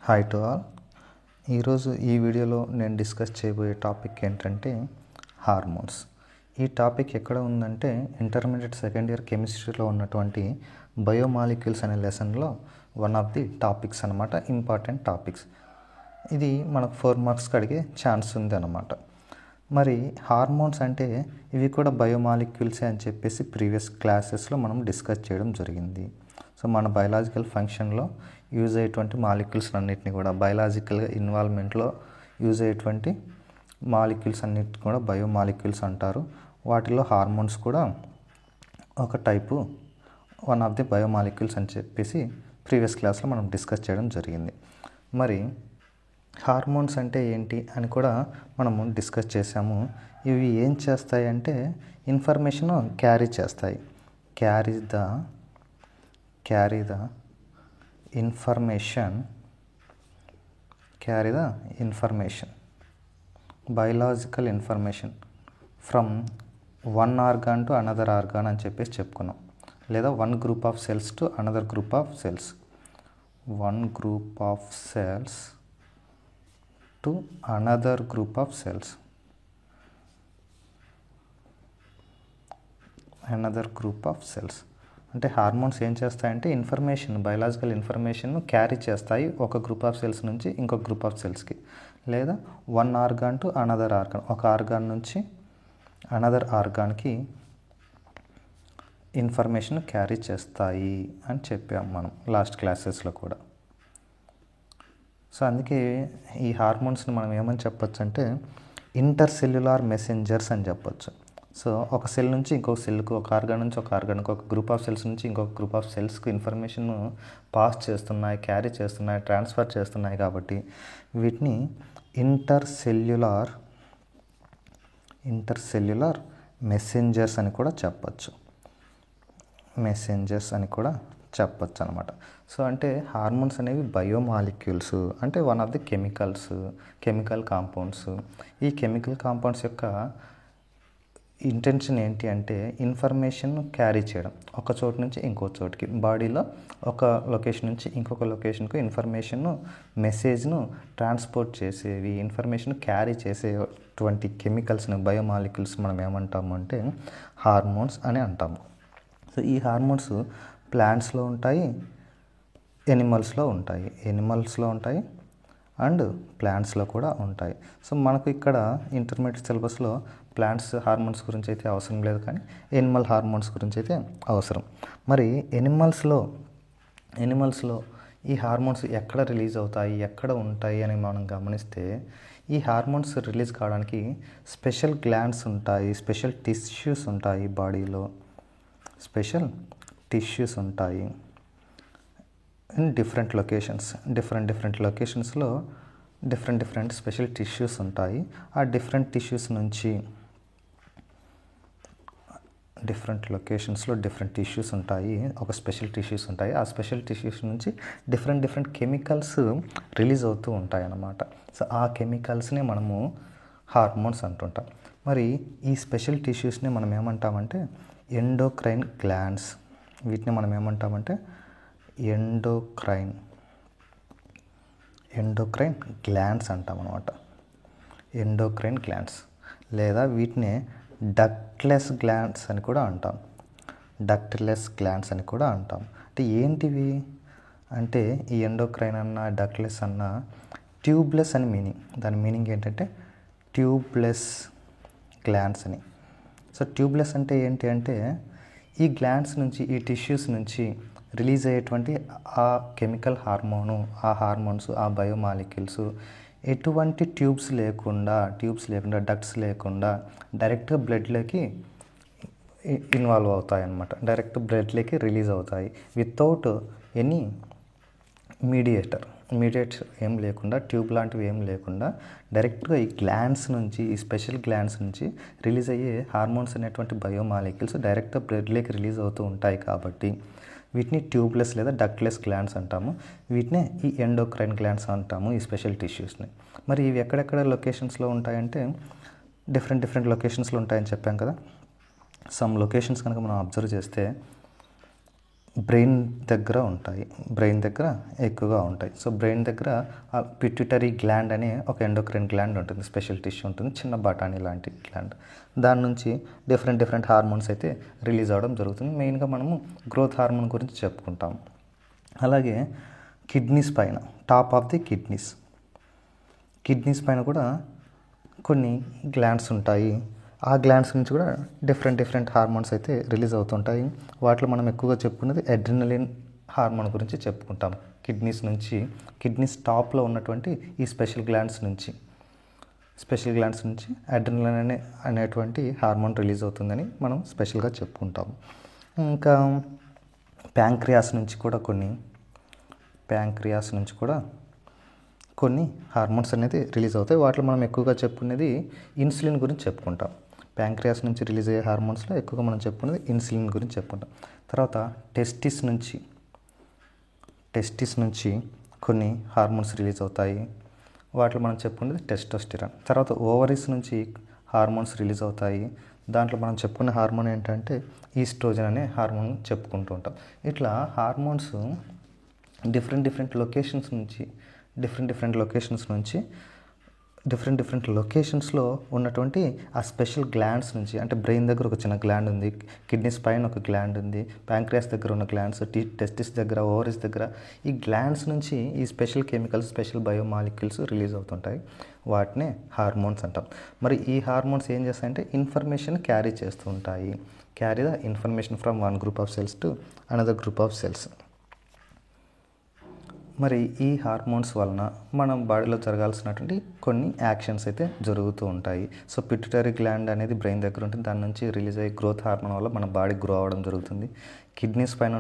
Hi to all. ఈరోజు ఈ వీడియోలో నేను డిస్కస్ చేయబోయే టాపిక్ ఏంటంటే హార్మోన్స్. ఈ టాపిక్ ఎక్కడ ఉందంటే ఇంటర్మీడియట్ సెకండ్ ఇయర్ కెమిస్ట్రీలో ఉన్నటువంటి బయోమాలిక్యూల్స్ అనే లెసన్లో వన్ ఆఫ్ ది టాపిక్స్ అనమాట, ఇంపార్టెంట్ టాపిక్స్. ఇది మనకు 4 మార్క్స్కి అడిగే ఛాన్స్ ఉంది అనమాట. మరి హార్మోన్స్ అంటే ఇవి కూడా బయోమాలిక్యూల్సే అని చెప్పేసి ప్రీవియస్ క్లాసెస్లో మనం డిస్కస్ చేయడం జరిగింది. సో మన బయలాజికల్ ఫంక్షన్లో యూజ్ అయ్యేటువంటి మాలిక్యూల్స్ అన్నిటిని కూడా బయలాజికల్గా ఇన్వాల్వ్మెంట్లో యూజ్ అయ్యేటువంటి మాలిక్యూల్స్ అన్నిటిని కూడా బయోమాలిక్యూల్స్ అంటారు. వాటిలో హార్మోన్స్ కూడా ఒక type, one of the biomolecules అని చెప్పేసి ప్రీవియస్ క్లాస్లో మనం డిస్కస్ చేయడం జరిగింది. మరి హార్మోన్స్ అంటే ఏంటి అని కూడా మనము డిస్కస్ చేసాము. ఇవి ఏం చేస్తాయి అంటే ఇన్ఫర్మేషన్ క్యారీ చేస్తాయి. Carry the information biological information from one organ to another organ అని చెప్పేసి చెప్పుకున్నాం. లేదా one group of cells to another group of cells, one group of cells to another group of cells, another group of cells. అంటే hormones ఏం చేస్తాయంటే information, biological ఇన్ఫర్మేషన్ను carry చేస్తాయి ఒక group of cells నుంచి ఇంకొక గ్రూప్ ఆఫ్ సెల్స్కి. లేదా one organ to another organ, ఒక ఆర్గాన్ నుంచి అనదర్ ఆర్గాన్కి ఇన్ఫర్మేషన్ క్యారీ చేస్తాయి అని చెప్పాము మనం లాస్ట్ క్లాసెస్లో కూడా. సో అందుకే ఈ హార్మోన్స్ని మనం ఏమని చెప్పొచ్చు అంటే ఇంటర్సెల్యులార్ మెసెంజర్స్ అని చెప్పొచ్చు. సో ఒక సెల్ నుంచి ఇంకొక సెల్కు, ఒక ఆర్గాన్ నుంచి ఒక ఆర్గాన్కి, ఒక గ్రూప్ ఆఫ్ సెల్స్ నుంచి ఇంకొక గ్రూప్ ఆఫ్ సెల్స్కి ఇన్ఫర్మేషన్ పాస్ చేస్తున్నాయి, క్యారీ చేస్తున్నాయి, ట్రాన్స్ఫర్ చేస్తున్నాయి. కాబట్టి వీటిని ఇంటర్సెల్యులార్ మెసెంజర్స్ అని కూడా చెప్పచ్చు. అనమాట. సో అంటే హార్మోన్స్ అనేవి బయోమాలిక్యూల్స్, అంటే one of the chemical compounds. ఈ కెమికల్ కాంపౌండ్స్ యొక్క ఇంటెన్షన్ ఏంటి అంటే ఇన్ఫర్మేషన్ క్యారీ చేయడం, ఒక చోటు నుంచి ఇంకో చోటుకి, బాడీలో ఒక లొకేషన్ నుంచి ఇంకొక లొకేషన్కు ఇన్ఫర్మేషన్, మెసేజ్ను ట్రాన్స్పోర్ట్ చేసేవి, ఇన్ఫర్మేషన్ క్యారీ చేసేటువంటి కెమికల్స్ని, బయోమాలిక్యూల్స్ మనం ఏమంటాము అంటే హార్మోన్స్ అని అంటాము. సో ఈ హార్మోన్స్ ప్లాంట్స్లో ఉంటాయి, ఎనిమల్స్లో ఉంటాయి అండ్ ప్లాంట్స్లో కూడా ఉంటాయి. సో మనకు ఇక్కడ ఇంటర్మీడియట్ సిలబస్లో ప్లాంట్స్ హార్మోన్స్ గురించి అయితే అవసరం లేదు, కానీ ఎనిమల్ హార్మోన్స్ గురించి అయితే అవసరం. మరి ఎనిమల్స్లో ఈ హార్మోన్స్ ఎక్కడ రిలీజ్ అవుతాయి, ఎక్కడ ఉంటాయి అని మనం గమనిస్తే, ఈ హార్మోన్స్ రిలీజ్ కావడానికి స్పెషల్ గ్లాండ్స్ ఉంటాయి, స్పెషల్ టిష్యూస్ ఉంటాయి, బాడీలో స్పెషల్ టిష్యూస్ ఉంటాయి ఇన్ డిఫరెంట్ లొకేషన్స్లో డిఫరెంట్ స్పెషల్ టిష్యూస్ ఉంటాయి. ఆ డిఫరెంట్ టిష్యూస్ నుంచి డిఫరెంట్ లొకేషన్స్లో డిఫరెంట్ టిష్యూస్ ఉంటాయి, ఒక స్పెషల్ టిష్యూస్ ఉంటాయి. ఆ స్పెషల్ టిష్యూస్ నుంచి డిఫరెంట్ కెమికల్స్ రిలీజ్ అవుతూ ఉంటాయి అన్నమాట. సో ఆ కెమికల్స్ని మనము హార్మోన్స్ అంటుంటాం. మరి ఈ స్పెషల్ టిష్యూస్ని మనం ఏమంటామంటే ఎండోక్రైన్ గ్లాండ్స్. వీటిని మనం ఏమంటామంటే ఎండోక్రైన్ గ్లాండ్స్ అంటాం అనమాట. ఎండోక్రైన్ గ్లాండ్స్, లేదా వీటిని డక్ట్లెస్ గ్లాండ్స్ అని కూడా అంటాం. అంటే ఏంటివి అంటే ఈ ఎండోక్రైన్ అన్న డక్ట్లెస్ అన్న ట్యూబ్లెస్ అని మీనింగ్. దాని మీనింగ్ ఏంటంటే ట్యూబ్లెస్ గ్లాండ్స్ అని. సో ట్యూబ్లెస్ అంటే ఏంటి అంటే ఈ గ్లాండ్స్ నుంచి, ఈ టిష్యూస్ నుంచి రిలీజ్ అయ్యేటువంటి ఆ కెమికల్ హార్మోన్స్, ఆ బయోమాలిక్యూల్స్ ఎటువంటి ట్యూబ్స్ లేకుండా, డక్ట్స్ లేకుండా డైరెక్ట్గా బ్లడ్లోకి ఇన్వాల్వ్ అవుతాయి అన్నమాట. డైరెక్ట్ బ్లడ్లోకి రిలీజ్ అవుతాయి వితౌట్ ఎనీ మీడియేటర్ ఏం లేకుండా, ట్యూబ్ లాంటివి ఏం లేకుండా డైరెక్ట్గా ఈ గ్లాండ్స్ నుంచి, ఈ స్పెషల్ గ్లాండ్స్ నుంచి రిలీజ్ అయ్యే హార్మోన్స్ అనేటువంటి బయోమాలిక్యూల్స్ డైరెక్ట్గా బ్లడ్లోకి రిలీజ్ అవుతూ ఉంటాయి. కాబట్టి వీటిని ట్యూబ్లెస్ లేదా డక్ట్లెస్ గ్లాండ్స్ అంటాము. వీటినే ఈ ఎండోక్రైన్ గ్లాండ్స్ అంటాము, ఈ స్పెషల్ టిష్యూస్ని. మరి ఇవి ఎక్కడెక్కడ లొకేషన్స్లో ఉంటాయంటే డిఫరెంట్ లొకేషన్స్లో ఉంటాయని చెప్పాం కదా. సమ్ లొకేషన్స్ కనుక మనం అబ్జర్వ్ చేస్తే బ్రెయిన్ దగ్గర ఉంటాయి, బ్రెయిన్ దగ్గర ఎక్కువగా ఉంటాయి. సో బ్రెయిన్ దగ్గర పిట్యూటరీ గ్లాండ్ అనే ఒక ఎండోక్రైన్ గ్లాండ్ ఉంటుంది, స్పెషల్ టిష్యూ ఉంటుంది, చిన్న బఠానీ లాంటి గ్లాండ్. దాని నుంచి డిఫరెంట్ హార్మోన్స్ అయితే రిలీజ్ అవ్వడం జరుగుతుంది. మెయిన్గా మనము గ్రోత్ హార్మోన్ గురించి చెప్పుకుంటాం. అలాగే కిడ్నీస్ పైన, టాప్ ఆఫ్ ది కిడ్నీస్ పైన కూడా కొన్ని గ్లాండ్స్ ఉంటాయి. ఆ గ్లాండ్స్ నుంచి కూడా డిఫరెంట్ హార్మోన్స్ అయితే రిలీజ్ అవుతుంటాయి. వాటిలో మనం ఎక్కువగా చెప్పుకున్నది అడ్రినలిన్ హార్మోన్ గురించి చెప్పుకుంటాం. కిడ్నీస్ టాప్లో ఉన్నటువంటి ఈ స్పెషల్ గ్లాండ్స్ నుంచి అడ్రినలిన్ అనేటువంటి హార్మోన్ రిలీజ్ అవుతుందని మనం స్పెషల్గా చెప్పుకుంటాం. ఇంకా ప్యాంక్రియాస్ నుంచి కూడా కొన్ని హార్మోన్స్ అనేది రిలీజ్ అవుతాయి. వాటిలో మనం ఎక్కువగా చెప్పుకునేది ఇన్సులిన్ గురించి చెప్పుకుంటాం. ప్యాంక్రియాస్ నుంచి రిలీజ్ అయ్యే హార్మోన్స్లో ఎక్కువగా మనం చెప్పుకునేది ఇన్సులిన్ గురించి చెప్పుకుంటాం. తర్వాత టెస్టిస్ నుంచి కొన్ని హార్మోన్స్ రిలీజ్ అవుతాయి. వాటిలో మనం చెప్పుకునేది టెస్టోస్టిరాన్. తర్వాత ఓవరీస్ నుంచి హార్మోన్స్ రిలీజ్ అవుతాయి. దాంట్లో మనం చెప్పుకునే హార్మోన్ ఏంటంటే ఈస్ట్రోజన్ అనే హార్మోన్ చెప్పుకుంటూ ఉంటాం. ఇట్లా హార్మోన్స్ డిఫరెంట్ లొకేషన్స్లో ఉన్నటువంటి ఆ స్పెషల్ గ్లాండ్స్ నుంచి, అంటే బ్రెయిన్ దగ్గర ఒక చిన్న గ్లాండ్ ఉంది, కిడ్నీస్ పైన ఒక గ్లాండ్ ఉంది, ప్యాంక్రియాస్ దగ్గర ఉన్న గ్లాండ్స్, టెస్టిస్ దగ్గర, ఓవరీస్ దగ్గర, ఈ గ్లాండ్స్ నుంచి ఈ special chemicals, special biomolecules release అవుతుంటాయి. వాటినే హార్మోన్స్ అంటాం. మరి ఈ హార్మోన్స్ ఏం చేస్తాయంటే ఇన్ఫర్మేషన్ క్యారీ చేస్తూ ఉంటాయి. Carry the information from one group of cells to another group of cells. మరి ఈ హార్మోన్స్ వలన మన బాడీలో జరగాల్సినటువంటి కొన్ని యాక్షన్స్ అయితే జరుగుతూ ఉంటాయి. సో పిట్యూటరీ గ్లాండ్ అనేది బ్రెయిన్ దగ్గర ఉంటుంది. దాని నుంచి రిలీజ్ అయ్యే గ్రోత్ హార్మోన్ వల్ల మన బాడీ గ్రో అవ్వడం జరుగుతుంది. కిడ్నీస్ పైన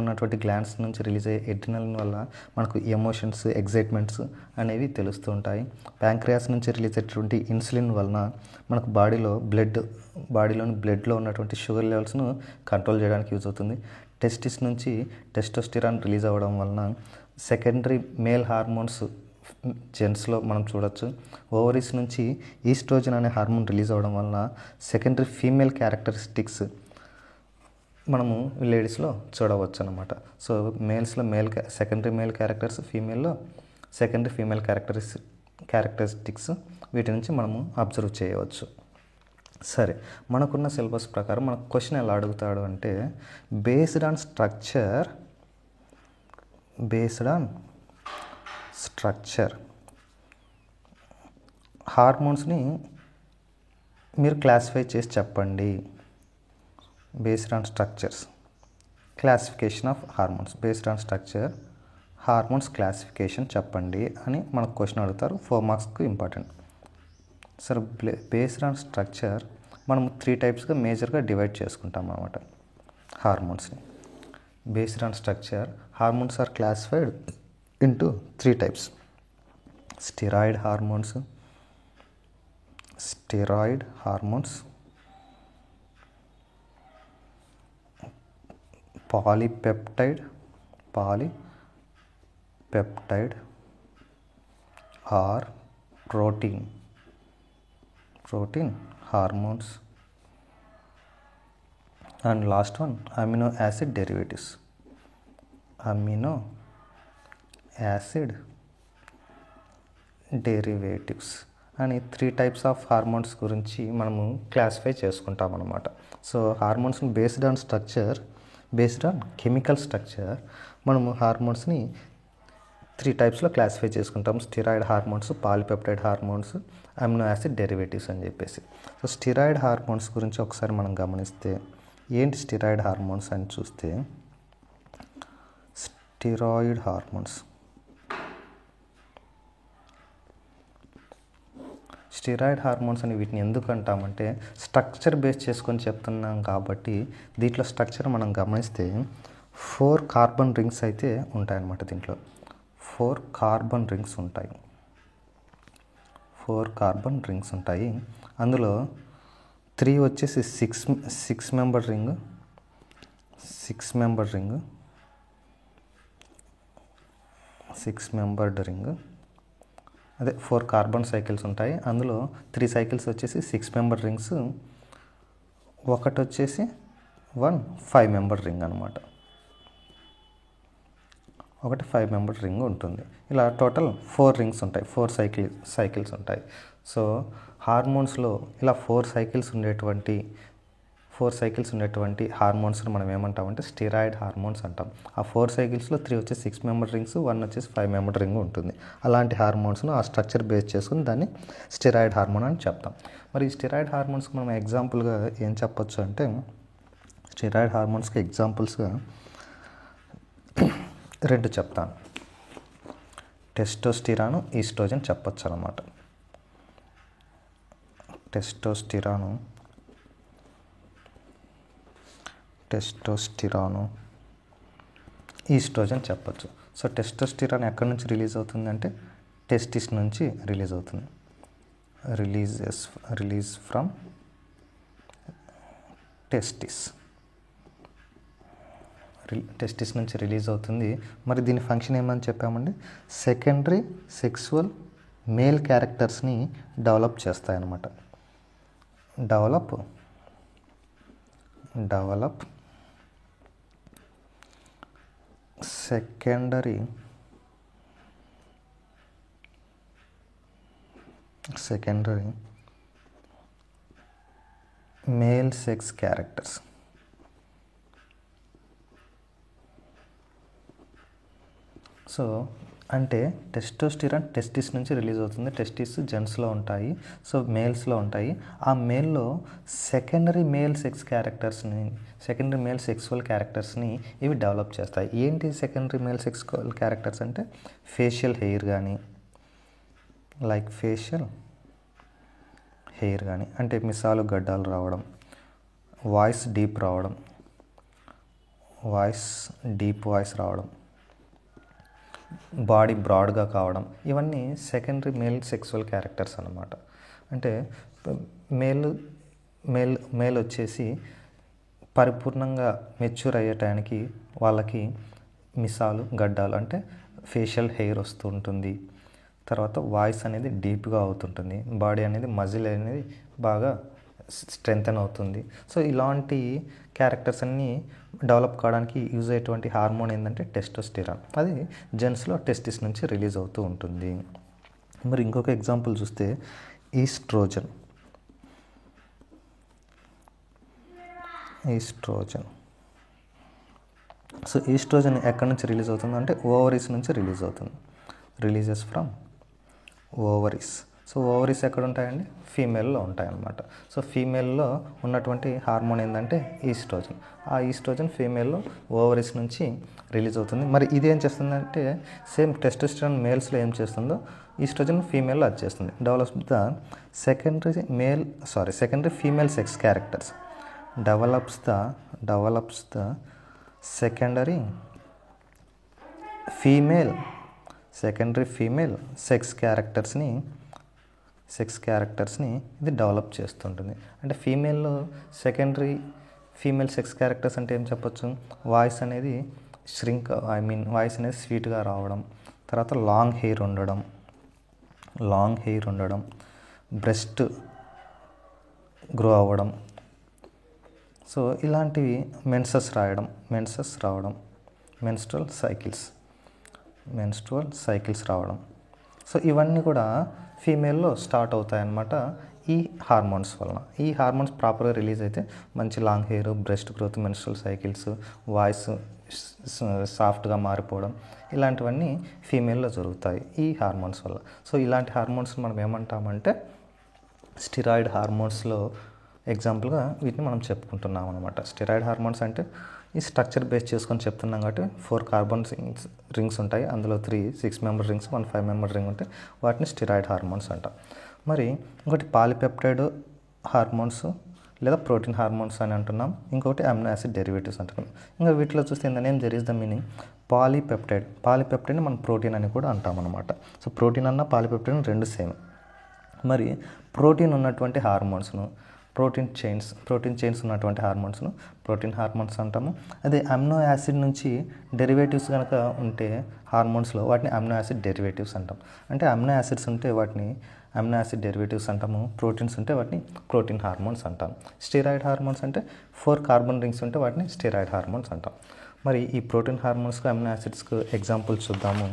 ఉన్నటువంటి గ్లాండ్స్ నుంచి రిలీజ్ అయ్యే ఎడ్రినలిన్ వల్ల మనకు ఎమోషన్స్, ఎగ్జైట్మెంట్స్ అనేవి తెలుస్తూ ఉంటాయి. ప్యాంక్రియాస్ నుంచి రిలీజ్ అయ్యేటువంటి ఇన్సులిన్ వలన మనకు బాడీలోని బ్లడ్లో ఉన్నటువంటి షుగర్ లెవెల్స్ను కంట్రోల్ చేయడానికి యూజ్ అవుతుంది. టెస్టిస్ నుంచి టెస్టోస్టిరాన్ రిలీజ్ అవ్వడం వలన సెకండరీ మేల్ హార్మోన్స్ జెంట్స్లో మనం చూడొచ్చు. ఓవరీస్ నుంచి ఈస్ట్రోజన్ అనే హార్మోన్ రిలీజ్ అవ్వడం వలన సెకండరీ ఫీమేల్ క్యారెక్టరిస్టిక్స్ మనము లేడీస్లో చూడవచ్చు అన్నమాట. సో మేల్స్లో సెకండరీ మేల్ క్యారెక్టర్స్, ఫీమేల్లో సెకండరీ ఫీమేల్ క్యారెక్టరిస్టిక్స్, వీటి నుంచి మనము అబ్జర్వ్ చేయవచ్చు. సరే, మనకున్న సిలబస్ ప్రకారం మనకు క్వశ్చన్ ఎలా అడుగుతాడు అంటే బేస్డ్ ఆన్ స్ట్రక్చర్ హార్మోన్స్ని మీరు క్లాసిఫై చేసి చెప్పండి. Based on structures classification of hormones, based on structure hormones classification చెప్పండి అని మనకు క్వశ్చన్ అడుగుతారు. 4 మార్క్స్కి ఇంపార్టెంట్. సరే, బేస్డ్ ఆన్ స్ట్రక్చర్ మనం 3 టైప్స్గా మేజర్గా డివైడ్ చేసుకుంటాం అన్నమాట హార్మోన్స్ని. Based on structure hormones are classified into 3 types: steroid hormones, polypeptide or protein hormones, and last one amino acid derivatives అని 3 టైప్స్ ఆఫ్ హార్మోన్స్ గురించి మనము క్లాసిఫై చేసుకుంటాం అన్నమాట. సో హార్మోన్స్ని బేస్డ్ ఆన్ కెమికల్ స్ట్రక్చర్ మనము హార్మోన్స్ని 3 టైప్స్లో క్లాసిఫై చేసుకుంటాం: steroid hormones, polypeptide hormones, amino acid derivatives అని చెప్పేసి. సో స్టెరాయిడ్ హార్మోన్స్ గురించి ఒకసారి మనం గమనిస్తే, ఏంటి స్టెరాయిడ్ హార్మోన్స్ అని చూస్తే, స్టెరాయిడ్ హార్మోన్స్ అని వీటిని ఎందుకు అంటామంటే స్ట్రక్చర్ బేస్ చేసుకొని చెప్తున్నాం కాబట్టి దీంట్లో స్ట్రక్చర్ మనం గమనిస్తే 4 కార్బన్ రింగ్స్ అయితే ఉంటాయన్నమాట. దీంట్లో 4 కార్బన్ రింగ్స్ ఉంటాయి. అందులో 3 వచ్చేసి 6 మెంబర్ రింగ్, అదే 4 కార్బన్ సైకిల్స్ ఉంటాయి. అందులో 3 సైకిల్స్ వచ్చేసి 6 మెంబర్ రింగ్స్, ఒకటి వచ్చేసి 5 మెంబర్ రింగ్ అనమాట. ఒకటి 5 మెంబర్ రింగ్ ఉంటుంది. ఇలా టోటల్ 4 రింగ్స్ ఉంటాయి, 4 సైకిల్స్ ఉంటాయి. సో హార్మోన్స్లో ఇలా 4 సైకిల్స్ ఉండేటువంటి హార్మోన్స్ని మనం ఏమంటామంటే స్టెరాయిడ్ హార్మోన్స్ అంటాం. ఆ 4 సైకిల్స్లో 3 వచ్చేసి 6 మెంబర్ రింగ్స్, 1 వచ్చేసి 5 మెంబర్ రింగ్ ఉంటుంది. అలాంటి హార్మోన్స్ను ఆ స్ట్రక్చర్ బేస్ చేసుకుని దాన్ని స్టెరాయిడ్ హార్మోన్ అని చెప్తాం. మరి ఈ స్టెరాయిడ్ హార్మోన్స్కి మనం ఎగ్జాంపుల్గా ఏం చెప్పొచ్చు అంటే, స్టెరాయిడ్ హార్మోన్స్కి ఎగ్జాంపుల్స్గా 2 చెప్తాను. టెస్టోస్టిరాను, ఈస్ట్రోజన్ చెప్పొచ్చు అన్నమాట. టెస్టోస్టిరాను, ఈస్ట్రోజన్ చెప్పొచ్చు. సో టెస్టోస్టిరాన్ ఎక్కడి నుంచి రిలీజ్ అవుతుంది అంటే టెస్టిస్ నుంచి రిలీజ్ అవుతుంది. రిలీజ్ ఫ్రమ్ టెస్టిస్ నుంచి రిలీజ్ అవుతుంది. మరి దీని ఫంక్షన్ ఏమని చెప్పామండి, సెకండరీ సెక్సువల్ మేల్ క్యారెక్టర్స్ని డెవలప్ చేస్తాయన్నమాట. Develop secondary male sex characters. So అంటే టెస్టోస్టిరాన్ టెస్టిస్ నుంచి రిలీజ్ అవుతుంది. టెస్టిస్ జెంట్స్లో ఉంటాయి, సో మేల్స్లో ఉంటాయి. ఆ మేల్లో సెకండరీ మేల్ సెక్సువల్ క్యారెక్టర్స్ని ఇవి డెవలప్ చేస్తాయి. ఏంటి సెకండరీ మేల్ సెక్సువల్ క్యారెక్టర్స్ అంటే ఫేషియల్ హెయిర్ కానీ, అంటే మిసాలు గడ్డాలు రావడం, వాయిస్ డీప్ వాయిస్ రావడం, బాడీ బ్రాడ్గా కావడం, ఇవన్నీ సెకండరీ మేల్ సెక్సువల్ క్యారెక్టర్స్ అన్నమాట. అంటే మేల్ వచ్చేసి పరిపూర్ణంగా మెచ్యూర్ అయ్యే టైంకి వాళ్ళకి మిసాలు గడ్డాలు అంటే ఫేషియల్ హెయిర్ వస్తూ ఉంటుంది. తర్వాత వాయిస్ అనేది డీప్గా అవుతుంటుంది, బాడీ అనేది మజిల్ అనేది బాగా స్ట్రెంగ్తన్ అవుతుంది. సో ఇలాంటి క్యారెక్టర్స్ అన్నీ డెవలప్ కావడానికి యూజ్ అయ్యేటువంటి హార్మోన్ ఏంటంటే టెస్టోస్టిరాన్. అది జెంట్స్లో టెస్టిస్ నుంచి రిలీజ్ అవుతూ ఉంటుంది. మరి ఇంకొక ఎగ్జాంపుల్ చూస్తే ఈస్ట్రోజన్. సో ఈస్ట్రోజన్ ఎక్కడి నుంచి రిలీజ్ అవుతుంది అంటే ఓవరీస్ నుంచి రిలీజ్ అవుతుంది. Releases from ovaries. So ovaries ఎక్కడ ఉంటాయండి, ఫీమేల్లో ఉంటాయన్నమాట. సో ఫీమేల్లో ఉన్నటువంటి హార్మోన్ ఏంటంటే ఈస్ట్రోజన్. ఆ ఈస్ట్రోజన్ ఫీమేల్లో ఓవరీస్ నుంచి రిలీజ్ అవుతుంది. మరి ఇది ఏం చేస్తుందంటే సేమ్ టెస్టోస్టిరాన్ మేల్స్లో ఏం చేస్తుందో ఈస్ట్రోజన్ ఫీమేల్లో అది చేస్తుంది. Develops the secondary female sex characters. Develops the secondary female sex క్యారెక్టర్స్ని ఇది డెవలప్ చేస్తుంటుంది. అంటే ఫీమేల్లో సెకండరీ ఫీమేల్ సెక్స్ క్యారెక్టర్స్ అంటే ఏం చెప్పొచ్చు, వాయిస్ అనేది వాయిస్ అనేది స్వీట్గా రావడం, తర్వాత లాంగ్ హెయిర్ ఉండడం, బ్రెస్ట్ గ్రో అవ్వడం. సో ఇలాంటివి మెన్సెస్ రావడం, మెన్స్ట్రువల్ సైకిల్స్ రావడం. సో ఇవన్నీ కూడా ఫీమేల్లో స్టార్ట్ అవుతాయన్నమాట ఈ హార్మోన్స్ వలన. ఈ హార్మోన్స్ ప్రాపర్గా రిలీజ్ అయితే మంచి long hair, breast growth, menstrual cycles, voice సాఫ్ట్గా మారిపోవడం, ఇలాంటివన్నీ ఫీమేల్లో జరుగుతాయి ఈ హార్మోన్స్ వల్ల. సో ఇలాంటి హార్మోన్స్ మనం ఏమంటామంటే స్టెరాయిడ్ హార్మోన్స్లో ఎగ్జాంపుల్గా వీటిని మనం చెప్పుకుంటున్నాం అనమాట. స్టెరాయిడ్ హార్మోన్స్ అంటే ఈ స్ట్రక్చర్ బేస్ చేసుకొని చెప్తున్నాం కాబట్టి 4 కార్బన్ రింగ్స్ ఉంటాయి, అందులో 3 6 మెంబర్ రింగ్స్, 1 5 మెంబర్ రింగ్ ఉంటాయి. వాటిని స్టెరాయిడ్ హార్మోన్స్ అంటాం. మరి ఇంకోటి పాలిపెప్టైడ్ హార్మోన్స్ లేదా ప్రోటీన్ హార్మోన్స్ అని అంటున్నాం. ఇంకొకటి అమినో యాసిడ్ డెరివేటివ్స్ అంటున్నాం. ఇంకా వీటిలో చూస్తే in the name there is the meaning పాలిపెప్టైడ్ని మనం ప్రోటీన్ అని కూడా అంటాం అనమాట. సో ప్రోటీన్ అన్న పాలిపెప్టైడ్ రెండు సేమ్. మరి ప్రోటీన్ ఉన్నటువంటి హార్మోన్స్ను ప్రోటీన్ చైన్స్ ఉన్నటువంటి హార్మోన్స్ను ప్రోటీన్ హార్మోన్స్ అంటాము. అదే అమినో యాసిడ్ నుంచి డెరివేటివ్స్ కనుక ఉంటే హార్మోన్స్లో వాటిని అమినో యాసిడ్ డెరివేటివ్స్ అంటాం. అంటే అమినో యాసిడ్స్ ఉంటే వాటిని అమినో యాసిడ్ డెరివేటివ్స్ అంటాము. ప్రోటీన్స్ ఉంటే వాటిని ప్రోటీన్ హార్మోన్స్ అంటాం. స్టెరాయిడ్ హార్మోన్స్ అంటే 4 కార్బన్ రింగ్స్ ఉంటే వాటిని స్టెరాయిడ్ హార్మోన్స్ అంటాం. మరి ఈ ప్రోటీన్ హార్మోన్స్కి అమినో యాసిడ్స్కి ఎగ్జాంపుల్స్ చూద్దాము.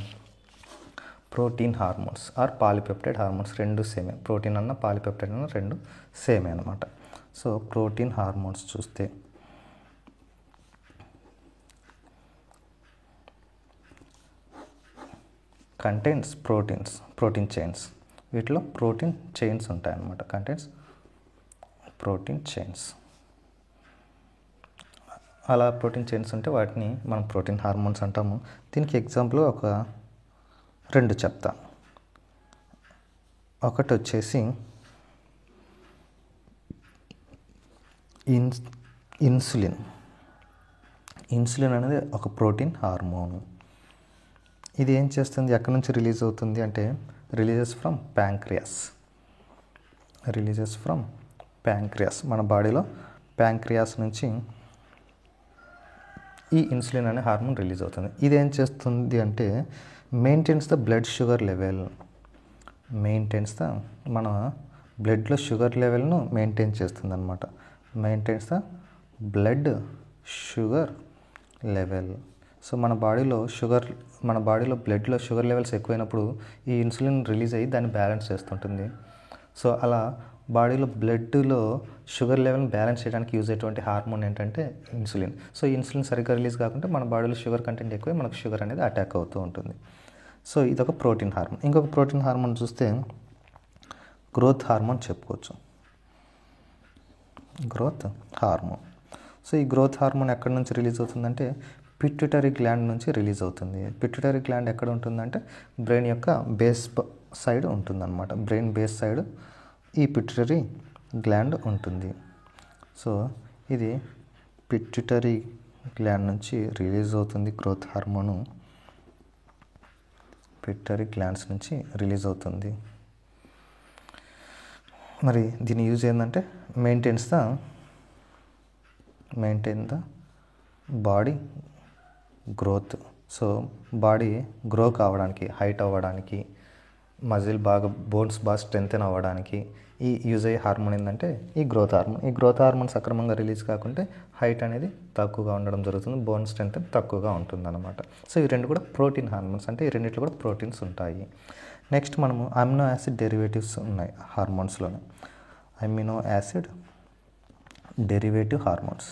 Protein hormones are polypeptide hormones రెండు సేమే. ప్రోటీన్ అన్న పాలిపెప్టైడ్ అన్న రెండు సేమే అనమాట. సో ప్రోటీన్ హార్మోన్స్ చూస్తే కంటెంట్స్ ప్రోటీన్ చైన్స్, వీటిలో ప్రోటీన్ చైన్స్ ఉంటాయన్నమాట. Contents protein chains. అలా ప్రోటీన్ చైన్స్ ఉంటే వాటిని మనం ప్రోటీన్ హార్మోన్స్ అంటాము. దీనికి ఎగ్జాంపుల్ ఒక 2 చెప్తా. ఒకటి వచ్చేసి ఇన్సులిన్ అనేది ఒక ప్రోటీన్ హార్మోన్. ఇది ఏం చేస్తుంది, ఎక్కడి నుంచి రిలీజ్ అవుతుంది అంటే రిలీజెస్ ఫ్రమ్ ప్యాంక్రియాస్. మన బాడీలో ప్యాంక్రియాస్ నుంచి ఈ ఇన్సులిన్ అనే హార్మోన్ రిలీజ్ అవుతుంది. ఇది ఏం చేస్తుంది అంటే maintains the blood sugar level. మన బ్లడ్లో షుగర్ లెవెల్ను మెయింటైన్ చేస్తుంది అనమాట. Maintains the blood sugar level. So మన బాడీలో బ్లడ్లో షుగర్ లెవెల్స్ ఎక్కువైనప్పుడు ఈ ఇన్సులిన్ రిలీజ్ అయ్యి దాన్ని బ్యాలెన్స్ చేస్తుంటుంది. సో అలా బాడీలో బ్లడ్లో షుగర్ లెవెల్ని బ్యాలెన్స్ చేయడానికి యూజ్ అయ్యేటువంటి హార్మోన్ ఏంటంటే ఇన్సులిన్. సో ఇన్సులిన్ సరిగ్గా రిలీజ్ కాకుంటే మన బాడీలో షుగర్ కంటెంట్ ఎక్కువై మనకు షుగర్ అనేది అటాక్ అవుతూ ఉంటుంది. సో ఇదొక ప్రోటీన్ హార్మోన్. ఇంకొక ప్రోటీన్ హార్మోన్ చూస్తే గ్రోత్ హార్మోన్ చెప్పుకోవచ్చు. Growth hormone. సో ఈ గ్రోత్ హార్మోన్ ఎక్కడి నుంచి రిలీజ్ అవుతుందంటే పిట్యూటరీ గ్లాండ్ నుంచి రిలీజ్ అవుతుంది. పిట్యూటరీ గ్లాండ్ ఎక్కడ ఉంటుందంటే బ్రెయిన్ యొక్క బేస్ సైడ్ ఉంటుందన్నమాట. బ్రెయిన్ బేస్ సైడ్ ఈ పిట్యూటరీ గ్లాండ్ ఉంటుంది. సో ఇది పిట్యూటరీ గ్లాండ్ నుంచి రిలీజ్ అవుతుంది గ్రోత్ హార్మోను. పిట్యూటరీ గ్లాండ్స్ నుంచి రిలీజ్ అవుతుంది. మరి దీని యూజ్ ఏంటంటే maintain the body growth. So body grow కావడానికి, హైట్ అవ్వడానికి, బోన్స్ బాగా స్ట్రెంగ్తెన్ అవ్వడానికి ఈ యూజ్ అయ్యే హార్మోన్ ఏంటంటే ఈ గ్రోత్ హార్మోన్. ఈ గ్రోత్ హార్మోన్ సక్రమంగా రిలీజ్ కాకుంటే హైట్ అనేది తక్కువగా ఉండడం జరుగుతుంది, బోన్ స్ట్రెంగ్త్ తక్కువగా ఉంటుందన్నమాట. సో ఈ రెండు కూడా ప్రోటీన్ హార్మోన్స్, అంటే ఈ రెండిట్లో కూడా ప్రోటీన్స్ ఉంటాయి. నెక్స్ట్ మనము అమినో యాసిడ్ డెరివేటివ్స్ ఉన్నాయి హార్మోన్స్లోనే. Amino acid derivative hormones.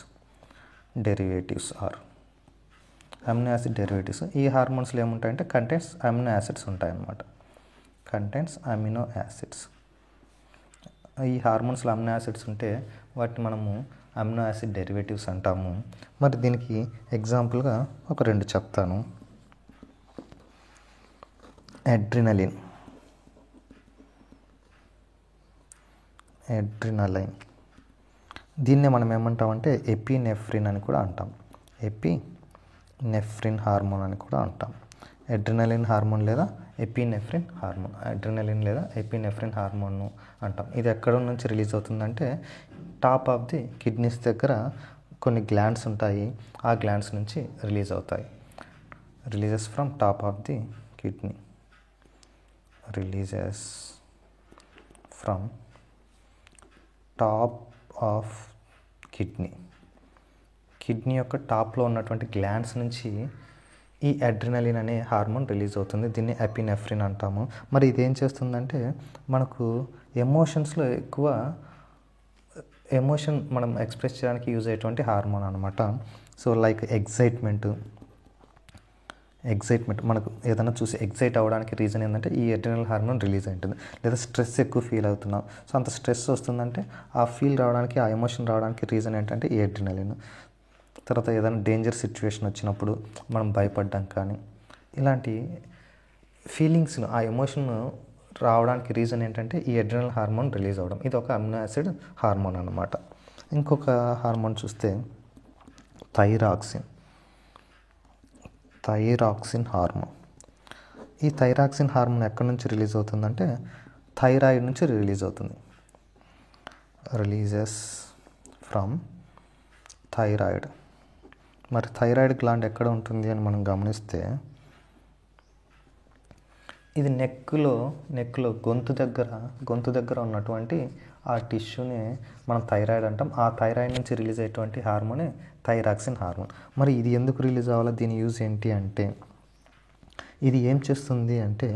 Amino acid derivatives. ఈ హార్మోన్స్లో ఏముంటాయంటే కంటెంట్స్ అమినో యాసిడ్స్ ఉంటాయన్నమాట. Amino acids. ఈ హార్మోన్స్లో అమినో యాసిడ్స్ ఉంటే వాటిని మనము అమినో యాసిడ్ డెరివేటివ్స్ అంటాము. మరి దీనికి ఎగ్జాంపుల్గా ఒక 2 చెప్తాను. అడ్రినలిన్. దీన్నే మనం ఏమంటామంటే ఎపినెఫ్రిన్ అని కూడా అంటాం. ఎపినెఫ్రిన్ హార్మోన్ అని కూడా అంటాం. అడ్రినలిన్ హార్మోన్ లేదా ఎపినెఫ్రిన్ హార్మోన్ అంటాం. ఇది ఎక్కడ నుంచి రిలీజ్ అవుతుందంటే టాప్ ఆఫ్ ది కిడ్నీస్ దగ్గర కొన్ని గ్లాండ్స్ ఉంటాయి. ఆ గ్లాండ్స్ నుంచి రిలీజ్ అవుతాయి. Releases from top of the kidney. Releases from top of kidney యొక్క టాప్లో ఉన్నటువంటి గ్లాండ్స్ నుంచి ఈ అడ్రినలిన్ అనే హార్మోన్ రిలీజ్ అవుతుంది. దీన్ని ఎపినెఫ్రిన్ అంటాము. మరి ఇదేం చేస్తుందంటే మనకు ఎమోషన్స్లో ఎక్కువ ఎమోషన్ మనం ఎక్స్ప్రెస్ చేయడానికి యూజ్ అయ్యేటువంటి హార్మోన్ అనమాట. సో లైక్ ఎగ్జైట్మెంట్ మనకు ఏదైనా చూసి ఎగ్జైట్ అవ్వడానికి రీజన్ ఏంటంటే ఈ అడ్రినల్ హార్మోన్ రిలీజ్ అయి ఉంటుంది. లేదా స్ట్రెస్ ఎక్కువ ఫీల్ అవుతున్నాం, సో అంత స్ట్రెస్ వస్తుందంటే ఆ ఫీల్ రావడానికి, ఆ ఎమోషన్ రావడానికి రీజన్ ఏంటంటే ఈ అడ్రినలిన్. తర్వాత ఏదైనా డేంజర్ సిచ్యువేషన్ వచ్చినప్పుడు మనం భయపడడం కానీ ఇలాంటి ఫీలింగ్స్ను, ఆ ఎమోషన్ రావడానికి రీజన్ ఏంటంటే ఈ అడ్రినల్ హార్మోన్ రిలీజ్ అవ్వడం. ఇది ఒక అమినో యాసిడ్ హార్మోన్ అన్నమాట. ఇంకొక హార్మోన్ చూస్తే థైరాక్సిన్ హార్మోన్. ఈ థైరాక్సిన్ హార్మోన్ ఎక్కడి నుంచి రిలీజ్ అవుతుందంటే థైరాయిడ్ నుంచి రిలీజ్ అవుతుంది. Releases from thyroid. మరి థైరాయిడ్ గ్లాండ్ ఎక్కడ ఉంటుంది అని మనం గమనిస్తే ఇది నెక్లో గొంతు దగ్గర ఉన్నటువంటి ఆ టిష్యూని మనం థైరాయిడ్ అంటాం. ఆ థైరాయిడ్ నుంచి రిలీజ్ అయ్యేటువంటి హార్మోనే థైరాక్సిన్ హార్మోన్. మరి ఇది ఎందుకు రిలీజ్ అవ్వాలి, దీని యూజ్ ఏంటి అంటే ఇది ఏం చేస్తుంది అంటే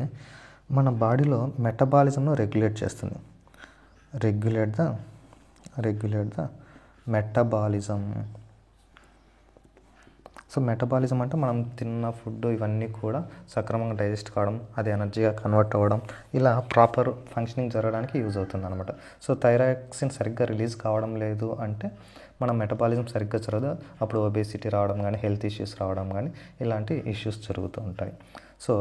మన బాడీలో మెటబాలిజంను రెగ్యులేట్ చేస్తుంది. Regulate the metabolism. So metabolism అంటే మనం తిన్న ఫుడ్ ఇవన్నీ కూడా సక్రమంగా డైజెస్ట్ కావడం, అది ఎనర్జీగా కన్వర్ట్ అవ్వడం, ఇలా ప్రాపర్ ఫంక్షనింగ్ జరగడానికి యూజ్ అవుతుంది అనమాట. సో థైరాక్సిన్ సరిగ్గా రిలీజ్ కావడం లేదు అంటే మన మెటబాలిజం సరిగ్గా జరగదు. అప్పుడు ఒబేసిటీ రావడం కానీ, హెల్త్ ఇష్యూస్ రావడం కానీ ఇలాంటి ఇష్యూస్ జరుగుతూ ఉంటాయి. సో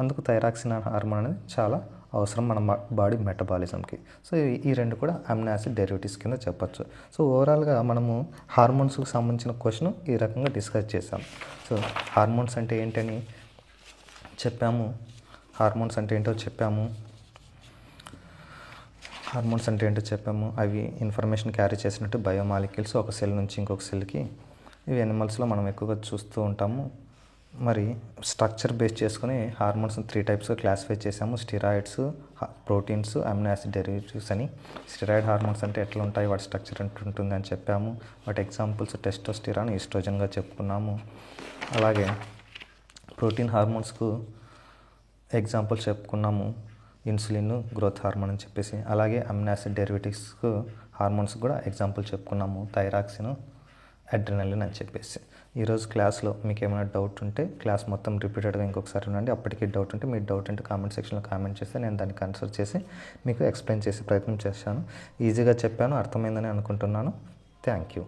అందుకు థైరాక్సిన్ హార్మోన్ అనేది చాలా అవసరం మన బాడీ మెటబాలిజంకి. సో ఈ రెండు కూడా అమినో యాసిడ్ డెరివేటివ్స్ కింద చెప్పచ్చు. సో ఓవరాల్గా మనము హార్మోన్స్కి సంబంధించిన క్వశ్చన్ ఈ రకంగా డిస్కస్ చేసాం. సో హార్మోన్స్ అంటే ఏంటని చెప్పాము, హార్మోన్స్ అంటే ఏంటో చెప్పాము. అవి ఇన్ఫర్మేషన్ క్యారీ చేసినట్టు బయోమాలిక్యూల్స్ ఒక సెల్ నుంచి ఇంకొక సెల్కి. ఇవి యానిమల్స్లో మనం ఎక్కువగా చూస్తూ ఉంటాము. మరి స్ట్రక్చర్ బేస్ చేసుకుని హార్మోన్స్ 3 టైప్స్గా క్లాసిఫై చేసాము. Steroids, proteins, amino acid derivatives అని. స్టిరాయిడ్ హార్మోన్స్ అంటే ఎట్లా ఉంటాయి, వాటి స్ట్రక్చర్ ఉంటుంది అని చెప్పాము. వాటి ఎగ్జాంపుల్స్ టెస్టోస్టిరాన్, ఈస్ట్రోజన్గా చెప్పుకున్నాము. అలాగే ప్రోటీన్ హార్మోన్స్కు ఎగ్జాంపుల్ చెప్పుకున్నాము, ఇన్సులిన్, గ్రోత్ హార్మోన్ అని చెప్పేసి. అలాగే అమినో యాసిడ్ డెరివేటివ్స్కు హార్మోన్స్ కూడా ఎగ్జాంపుల్ చెప్పుకున్నాము, థైరాక్సిన్, అడ్రినలిన్ అని చెప్పేసి. ఈరోజు క్లాస్లో మీకు ఏమైనా డౌట్ ఉంటే క్లాస్ మొత్తం రిపీటెడ్గా ఇంకొకసారి ఉండండి. అప్పటికి డౌట్ ఉంటే మీ డౌట్ ఉంటే కామెంట్ సెక్షన్లో కామెంట్ చేస్తే నేను దాన్ని కన్సిడర్ చేసి మీకు ఎక్స్ప్లెయిన్ చేసే ప్రయత్నం చేశాను. ఈజీగా చెప్పాను, అర్థమైందని అనుకుంటున్నాను. Thank you.